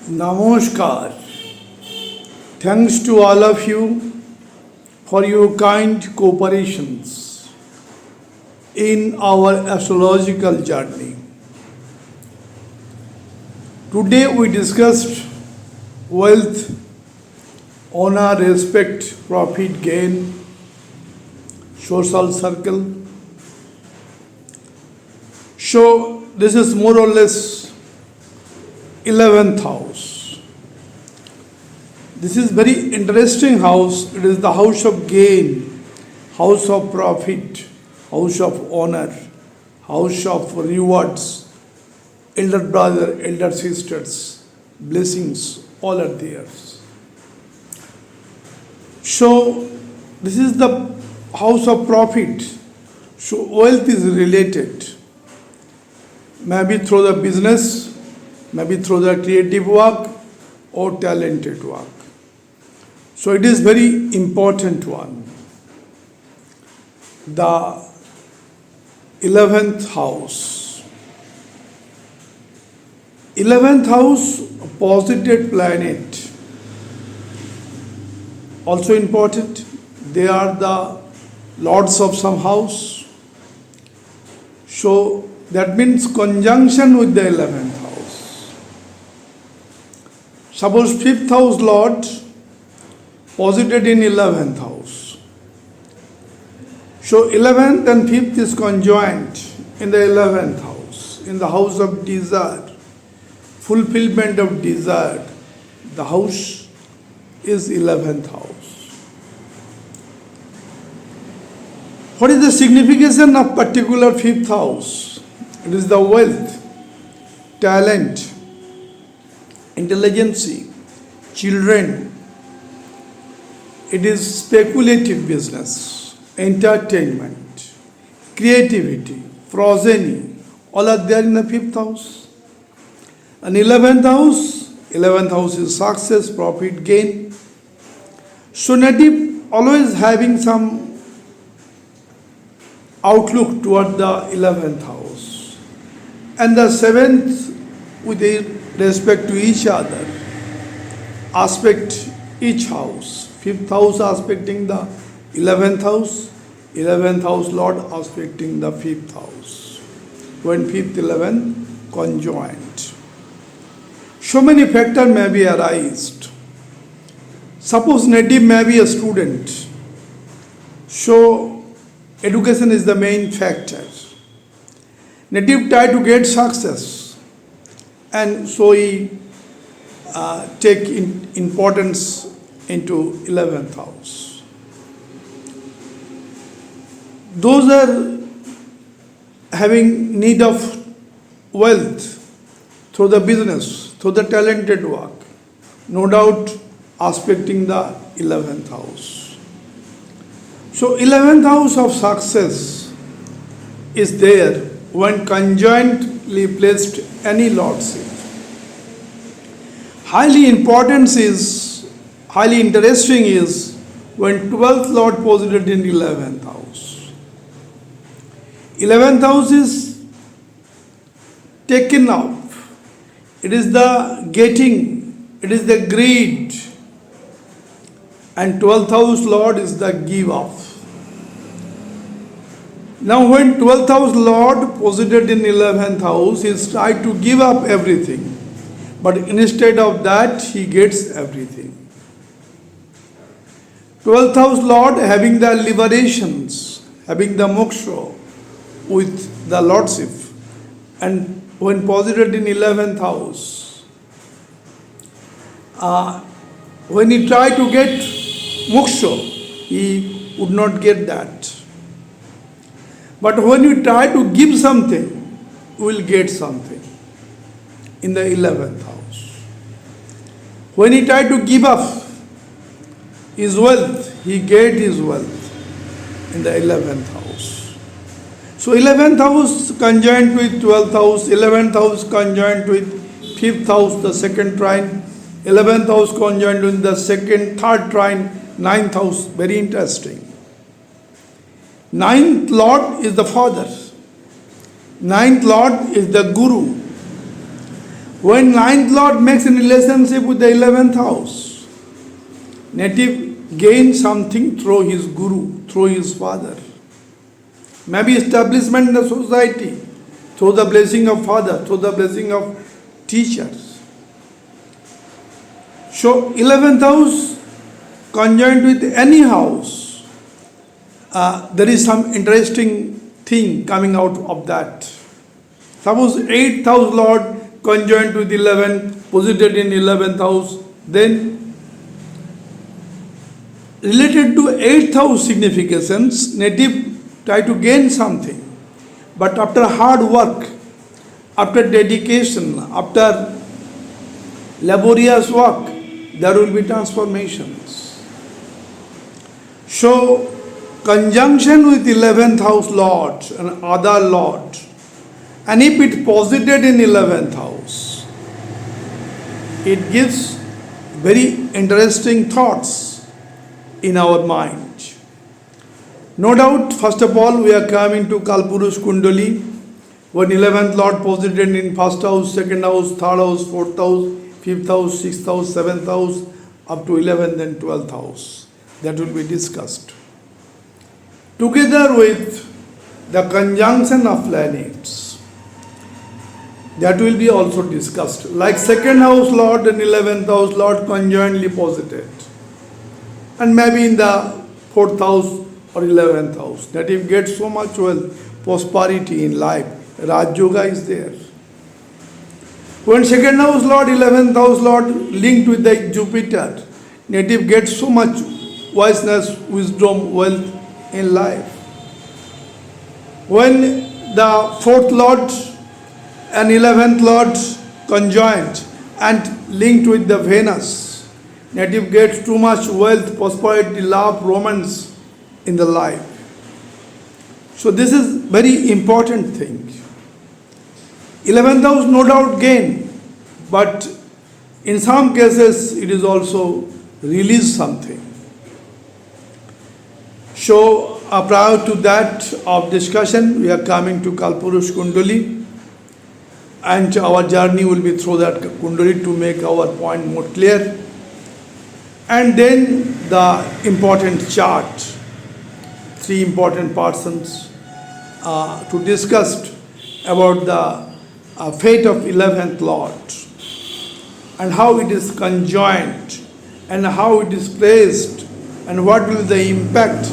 Namaskar. Thanks to all of you for your kind cooperations in our astrological journey. Today we discussed wealth, honor, respect, profit, gain, social circle. So this is more or less 11th house. This is very interesting house. It is the house of gain, house of profit, house of honor, house of rewards, elder brother, elder sisters, blessings, all are theirs. So this is the house of profit. So wealth is related, maybe through the business, maybe through the creative work or talented work. So it is very important one. The 11th house. 11th house, positive planet. Also important. They are the lords of some house. So that means conjunction with the 11th house. Suppose 5th house lord posited in 11th house. So 11th and 5th is conjoined in the 11th house, in the house of desire, fulfillment of desire. The house is 11th house. What is the signification of particular 5th house? It is the wealth, talent, intelligence, children. It is speculative business, entertainment, creativity, progeny, all are there in the 5th house. And 11th house is success, profit, gain. So native always having some outlook toward the 11th house. And the 7th with respect to each other, aspect each house. 5th house aspecting the 11th house, 11th house lord aspecting the 5th house. When 5th, 11th conjoined. So many factors may be arised. Suppose native may be a student. So education is the main factor. Native try to get success, and so he take importance into 11th house. Those are having need of wealth through the business, through the talented work, no doubt aspecting the 11th house. So 11th house of success is there when conjointly placed any lordship. Highly interesting is when 12th lord posited in 11th house. 11th house is taken up. It is the getting, it is the greed. And 12th house lord is the give off. Now when 12th house lord posited in 11th house, he is trying to give up everything. But instead of that, he gets everything. 12th house lord having the liberations, having the moksha with the lordship. And when posited in 11th house, when he tried to get moksha, he would not get that. But when you try to give something, you will get something in the 11th house. When he tried to give up his wealth, he get his wealth in the 11th house. So 11th house conjoined with 12th house, 11th house conjoined with 5th house, the second trine, 11th house conjoined with the third trine, 9th house, very interesting. 9th lord is the father. 9th lord is the guru. When ninth lord makes a relationship with the 11th house, native gains something through his guru, through his father. Maybe establishment in the society, through the blessing of father, through the blessing of teachers. So 11th house conjoined with any house, there is some interesting thing coming out of that. Suppose 8th house lord conjoined with 11, posited in 11th house, then related to 8th house significations, native try to gain something. But after hard work, after dedication, after laborious work, there will be transformations. So, conjunction with 11th house lord and other lord, and if it posited in 11th house, it gives very interesting thoughts in our mind. No doubt, first of all, we are coming to Kalpurush Kundali, when 11th lord posited in first house, second house, third house, fourth house, fifth house, sixth house, seventh house, up to 11th and 12th house. That will be discussed. Together with the conjunction of planets, that will be also discussed. Like second house lord and 11th house lord conjointly posited. And maybe in the fourth house or 11th house, that if gets so much wealth, prosperity in life, Raj Yoga is there. When second house lord, 11th house lord linked with the Jupiter, native gets so much wiseness, wisdom, wealth in life. When the fourth lord and 11th lord conjoined and linked with the Venus, native gets too much wealth, prosperity, love, romance in the life. So this is very important thing. 11th house no doubt gain, but in some cases it is also release something. So prior to that of discussion, we are coming to Kalpurush Kundali, and our journey will be through that Kundali to make our point more clear. And then the important chart, three important persons to discuss about the fate of 11th lord and how it is conjoined and how it is placed and what will be the impact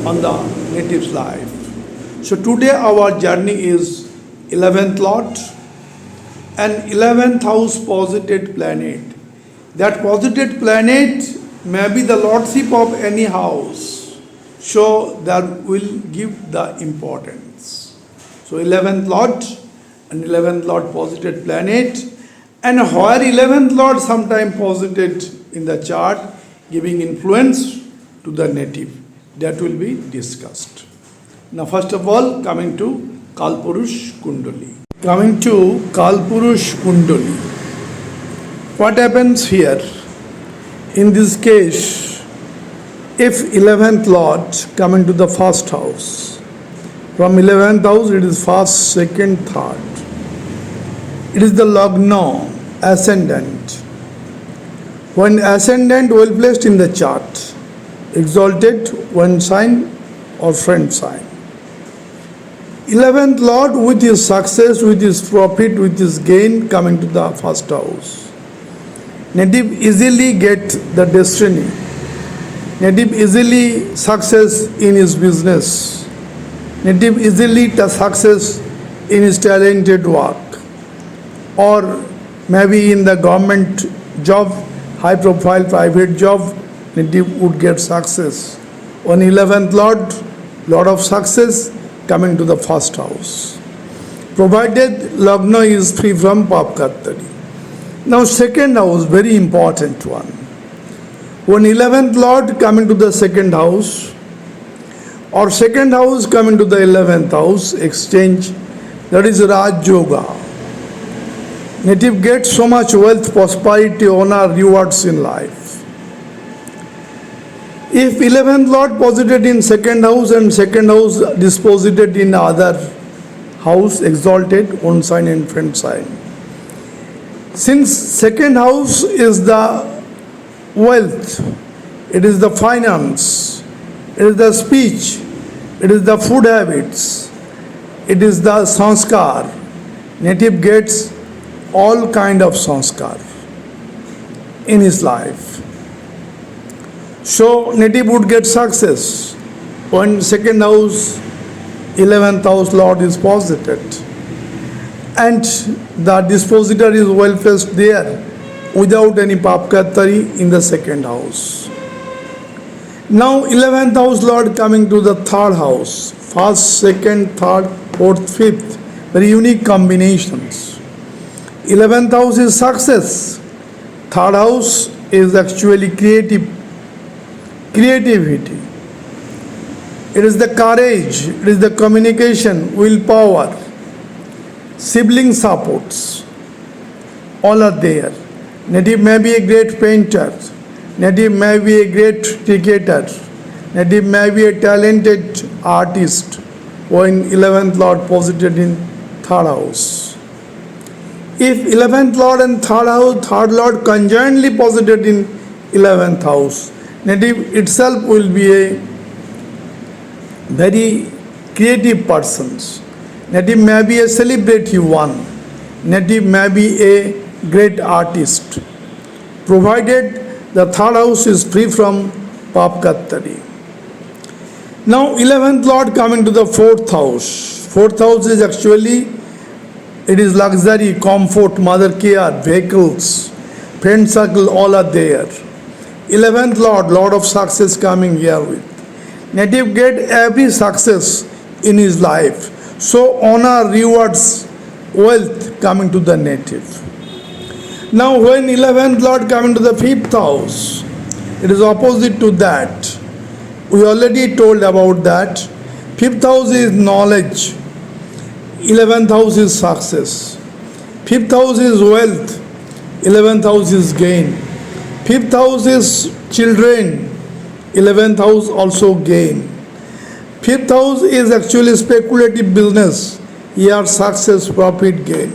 on the native's life. So today our journey is 11th lord and 11th house posited planet. That posited planet may be the lordship of any house. So that will give the importance. So 11th lord and 11th lord posited planet, and where 11th lord sometime posited in the chart giving influence to the native, that will be discussed. Now first of all, coming to Kalpurush Kundali. Coming to Kalpurush Kundali, what happens here? In this case, if 11th lord coming to the first house, from 11th house it is first, second, third. It is the Lagna, ascendant. When ascendant well placed in the chart, exalted, one sign or friend sign. 11th lord with his success, with his profit, with his gain coming to the first house. Native easily get the destiny. Native easily success in his business. Native easily success in his talented work. Or maybe in the government job, high profile private job, native would get success. On 11th lord, lot of success coming to the first house. Provided Lagna is free from Papkartari. Now second house, very important one. When 11th lord coming to the second house, or second house coming to the 11th house, exchange, that is Raj Yoga. Native gets so much wealth, prosperity, honor, rewards in life. If 11th lord posited in second house and second house disposited in other house, exalted, own sign and friend sign, Since second house is the wealth, it is the finance, it is the speech, it is the food habits, it is the sanskar. Native gets all kind of sanskar in his life. So native would get success when second house, 11th house lord is posited, and the dispositor is well placed there without any papkattari in the second house. Now 11th house lord coming to the third house, first, second, third, fourth, fifth, very unique combinations. 11th house is success, third house is actually creativity. It is the courage, it is the communication, willpower, sibling supports, all are there. Native may be a great painter, native may be a great cricketer, native may be a talented artist when 11th lord posited in third house. If 11th lord and third lord conjointly posited in 11th house, native itself will be a very creative person. Native may be a celebrity one. Native may be a great artist, provided the third house is free from papkattari. Now 11th lord coming to the fourth house. Fourth house is actually, it is luxury, comfort, mother care, vehicles, friend circle, all are there. 11th lord of success coming here with. Native get every success in his life. So honor, rewards, wealth coming to the native. Now when 11th lord coming to the fifth house, it is opposite to that. We already told about that. Fifth house is knowledge, 11th house is success. Fifth house is wealth, 11th house is gain. Fifth house is children, 11th house also gain. Fifth house is actually speculative business, here success, profit, gain.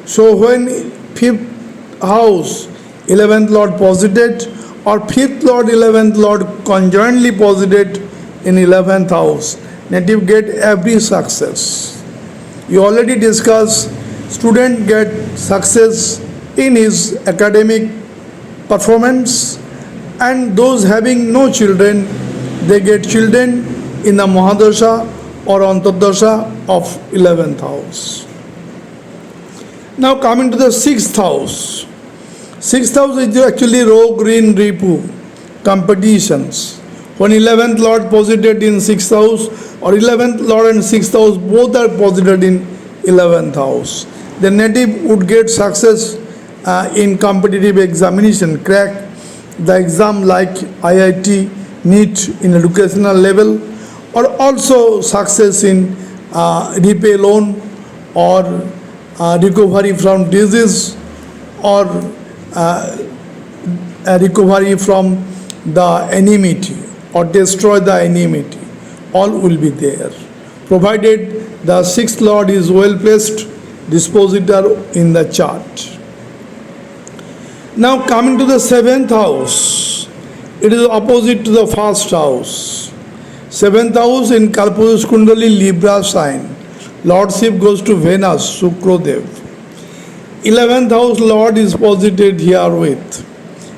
So when fifth house, 11th lord posited, or fifth lord, 11th lord conjointly posited in 11th house, native get every success. You already discussed, student get success in his academic performance, and those having no children, they get children in the Mahadasha or Antardasha of 11th house. Now coming to the sixth house. Sixth house is actually row, green, ripu, competitions. When 11th lord posited in sixth house, or 11th lord and sixth house both are posited in 11th house, the native would get success in competitive examination, crack the exam like IIT, NEET in educational level, or also success in repay loan or recovery from disease, or recovery from the enmity, or destroy the enmity. All will be there, provided the sixth lord is well placed dispositor in the chart. Now coming to the seventh house, it is opposite to the first house. Seventh house in Kalpurus Kundali, Libra sign. Lordship goes to Venus, Sukradev. 11th house lord is posited here with.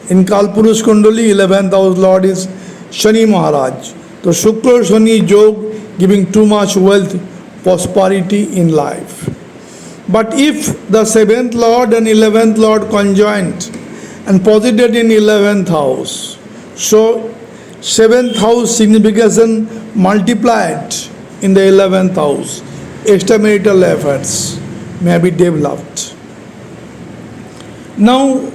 In Kalpurus Kundali, 11th house lord is Shani Maharaj. So Shukra Shani Jog giving too much wealth, prosperity in life. But if the 7th lord and 11th lord conjoined and posited in 11th house, so 7th house signification multiplied in the 11th house, extramarital efforts may be developed. Now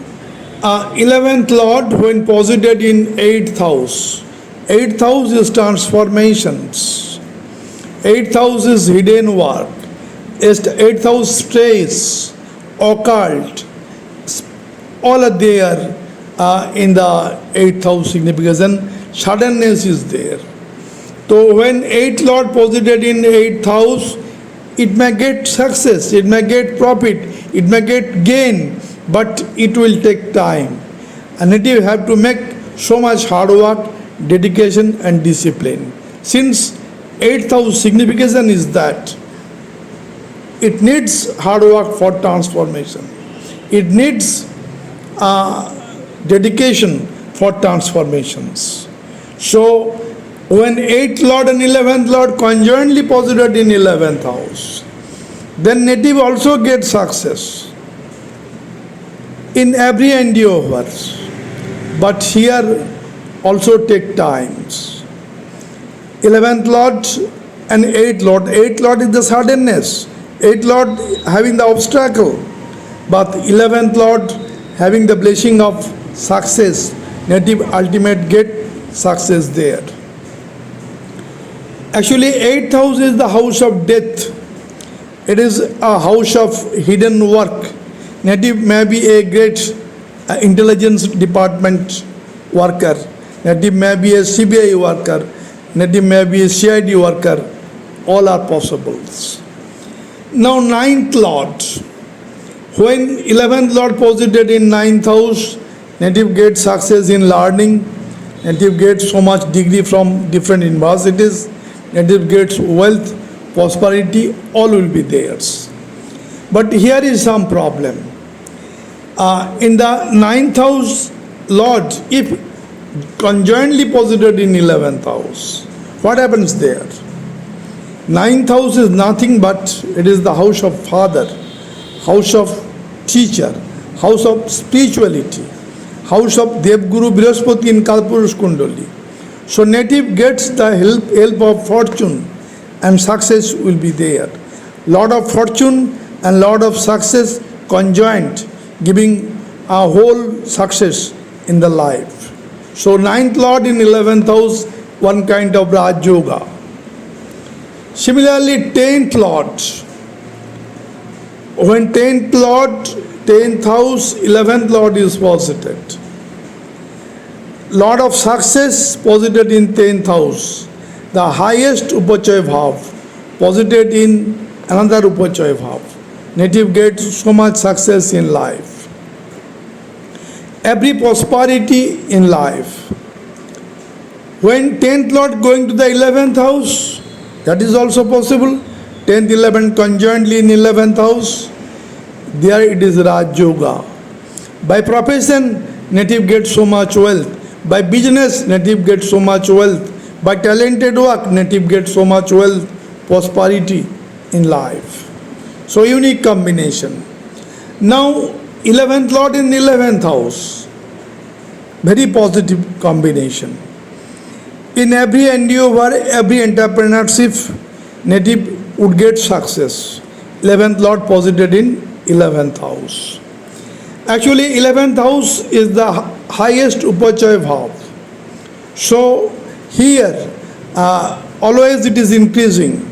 11th lord when posited in 8th house, 8th house is transformations, 8th house is hidden work, 8th house stress, occult, all are there in the 8th house signification. Suddenness is there. So when 8th lord posited in 8th house, it may get success, it may get profit, it may get gain but it will take time. A native have to make so much hard work, dedication and discipline. Since 8th house signification is that it needs hard work for transformation. It needs dedication for transformations. So when 8th Lord and 11th Lord conjointly posited in 11th house, then native also gets success in every endeavor. But here also take times. 11th Lord and 8th Lord. 8th Lord is the suddenness. 8th Lord having the obstacle. But 11th Lord having the blessing of success. Native ultimate get success there. Actually 8th house is the house of death. It is a house of hidden work. Native may be a great intelligence department worker. Native may be a CBI worker. Native may be a CID worker. All are possible. Now 9th Lord. When 11th Lord posited in 9th house, native gets success in learning. Native gets so much degree from different universities. Native gets wealth, prosperity, all will be theirs. But here is some problem. In the 9th house, Lord, if conjointly posited in 11th house, what happens there? 9th house is nothing but it is the house of father, house of teacher, house of spirituality, house of Devguru Brihaspati in Kalpurush Kundali. So native gets the help of fortune and success will be there. Lord of fortune and Lord of success conjoined, giving a whole success in the life. So 9th Lord in 11th house, one kind of Raj Yoga. Similarly 10th Lord. When 10th Lord, 10th house, 11th Lord is posited. Lord of success posited in 10th house. The highest Upachaya Bhav posited in another Upachaya Bhav. Native gets so much success in life. Every prosperity in life. When 10th Lord going to the 11th house, that is also possible. 10th, 11th conjointly in 11th house, there it is Raj Yoga. By profession, native gets so much wealth. By business, native gets so much wealth. By talented work, native gets so much wealth, prosperity in life. So unique combination. Now 11th Lord in 11th house, very positive combination. In every endeavor, every entrepreneurship, native would get success. 11th Lord posited in 11th house. Actually 11th house is the highest Upachaya Bhav. So here always it is increasing.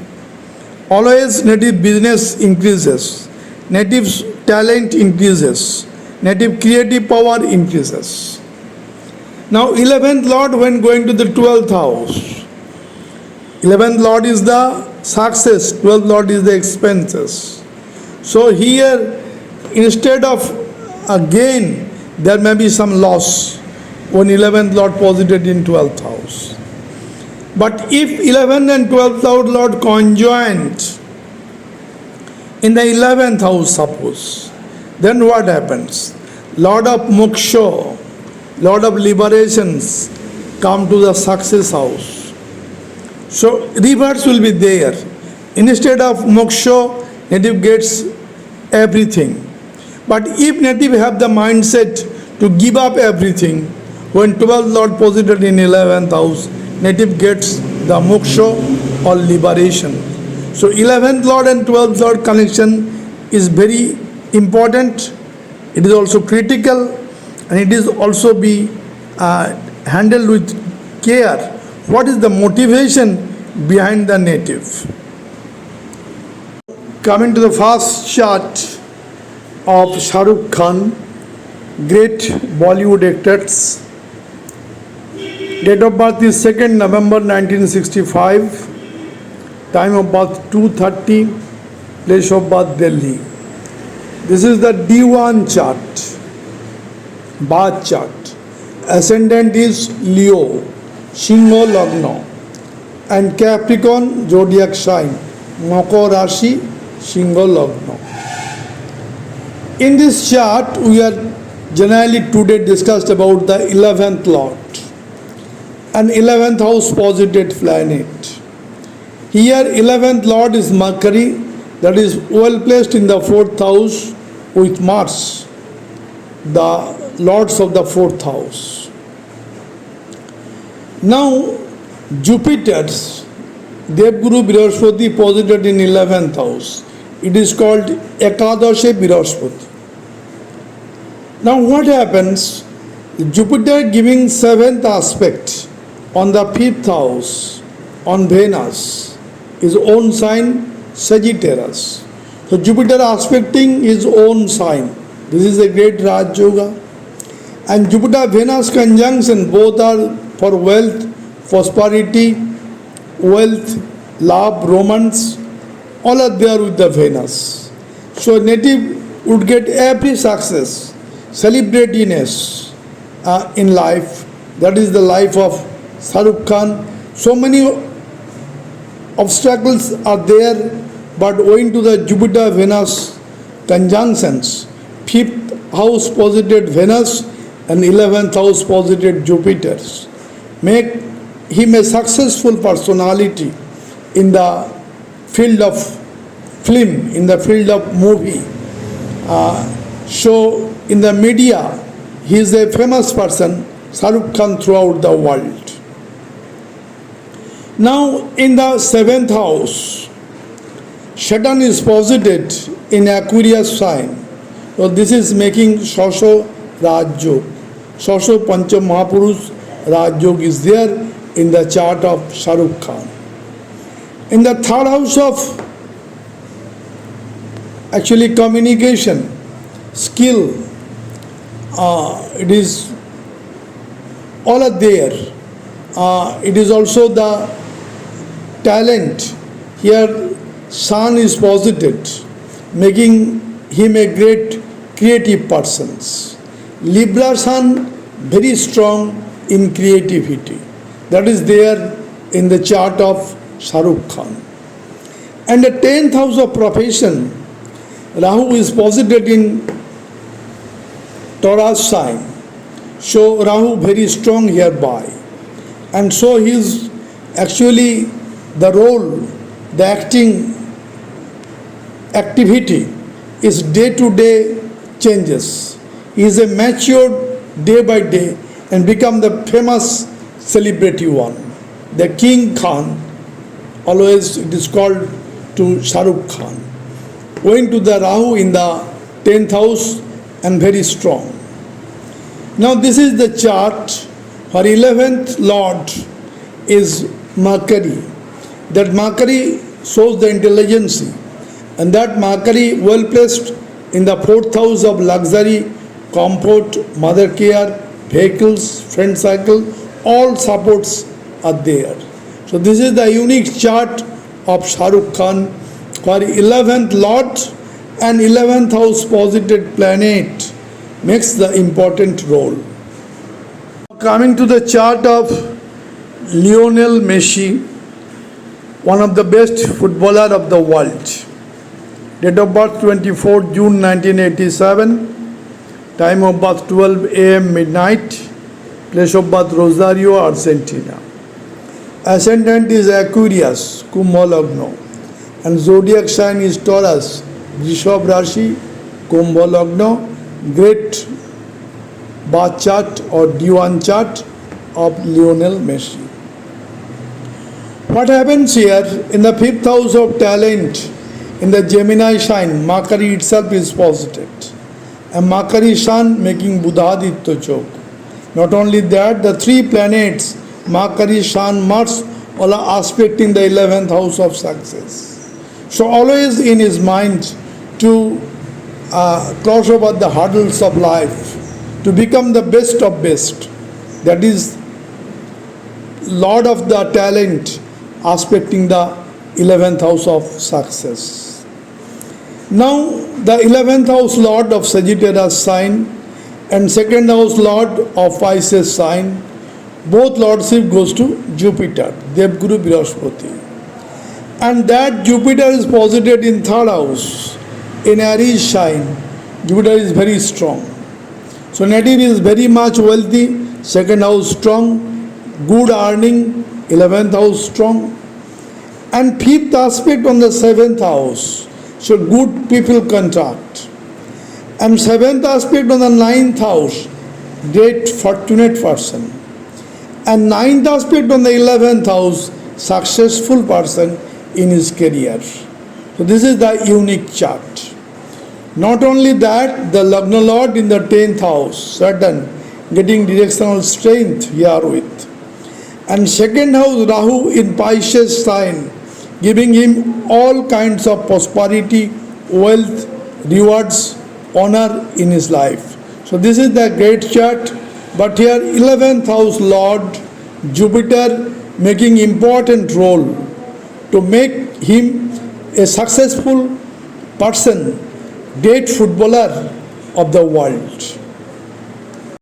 Always native business increases. Native's talent increases. Native creative power increases. Now 11th Lord when going to the 12th house. 11th Lord is the success, 12th Lord is the expenses. So here instead of a gain, there may be some loss when 11th Lord posited in 12th house. But if 11th and 12th Lord conjoined in the 11th house suppose, then what happens? Lord of moksha, Lord of liberations come to the success house. So reverse will be there. Instead of moksha, native gets everything. But if native have the mindset to give up everything, when 12th Lord posited in 11th house, native gets the moksha or liberation. So 11th Lord and 12th Lord connection is very important. It is also critical and it is also be handled with care. What is the motivation behind the native? Coming to the first chart of Shah Rukh Khan, great Bollywood actors. Date of birth is 2nd November 1965. Time of birth 2:30. Place of birth Delhi. This is the D1 chart, bar chart. Ascendant is Leo, Shingo Lagna, and Capricorn zodiac sign, Makar Rashi, Shingo Lagna. In this chart, we are generally today discussed about the 11th Lord, an 11th house posited planet. Here, 11th Lord is Mercury, that is well placed in the 4th house with Mars, the lords of the 4th house. Now, Jupiter's Devguru Brihaspati posited in 11th house. It is called Ekadashe Brihaspati. Now, what happens? Jupiter giving 7th aspect on the 5th house on Venus, his own sign Sagittarius. So Jupiter aspecting his own sign. This is a great Raj Yoga. And Jupiter Venus conjunction both are for wealth, prosperity, wealth, love, romance, all are there with the Venus. So native would get every success, celebritiness in life. That is the life of Shahrukh Khan. So many obstacles are there, but owing to the Jupiter-Venus conjunctions, 5th house posited Venus and 11th house posited Jupiter, make him a successful personality in the field of film, in the field of movie. So in the media, he is a famous person, Shahrukh Khan, throughout the world. Now in the 7th house, Saturn is posited in Aquarius sign. So this is making Shosho Raj Yoga. Shosho Pancha Mahapurush Raj Yoga is there in the chart of Shahrukh Khan. In the 3rd house of actually communication, skill, it is all are there. It is also the talent. Here Sun is posited, making him a great creative person. Libra Sun very strong in creativity. That is there in the chart of Shahrukh Khan. And the 10th house of profession, Rahu is posited in Taurus sign. So Rahu very strong hereby. And so he is actually the role, the acting activity is day to day changes. He is a matured day by day and become the famous celebrity one. The King Khan, always it is called to Shahrukh Khan. Going to the Rahu in the 10th house and very strong. Now this is the chart for 11th Lord is Mercury. That Mercury shows the intelligence, and that Mercury well placed in the 4th house of luxury, comfort, mother care, vehicles, friend cycle, all supports are there. So this is the unique chart of Shahrukh Khan for 11th Lord and 11th house posited planet makes the important role. Coming to the chart of Lionel Messi, one of the best footballer of the world. Date of birth 24 June 1987, time of birth 12 a.m. midnight, place of birth Rosario, Argentina. Ascendant is Aquarius, Kumbh Lagna, and zodiac sign is Taurus, Rishabh Rashi, Kumbh Lagna. Great birth chart or D1 chart of Lionel Messi. What happens here in the 5th house of talent, in the Gemini sign, Mercury itself is posited. And Mercury Sun making Buddhaditya Chok. Not only that, the 3 planets, Mercury, Sun, Mars, all are aspecting the 11th house of success. So always in his mind to cross over the hurdles of life, to become the best of best. That is Lord of the talent aspecting the 11th house of success. Now the 11th house lord of Sagittarius sign and second house lord of Pisces sign, both lordship goes to Jupiter, Devguru Brihaspati. And that Jupiter is posited in third house, in Aries sign. Jupiter is very strong. So native is very much wealthy, second house strong, good earning, 11th house strong. And fifth aspect on the 7th house, so good people contact. And seventh aspect on the 9th house, great fortunate person. And ninth aspect on the 11th house, successful person in his career. So this is the unique chart. Not only that, the Lagna Lord in the 10th house, Saturn, getting directional strength herewith. And second house, Rahu in Pisces sign, giving him all kinds of prosperity, wealth, rewards, honor in his life. So this is the great chart. But here 11th house Lord Jupiter making important role to make him a successful person, great footballer of the world.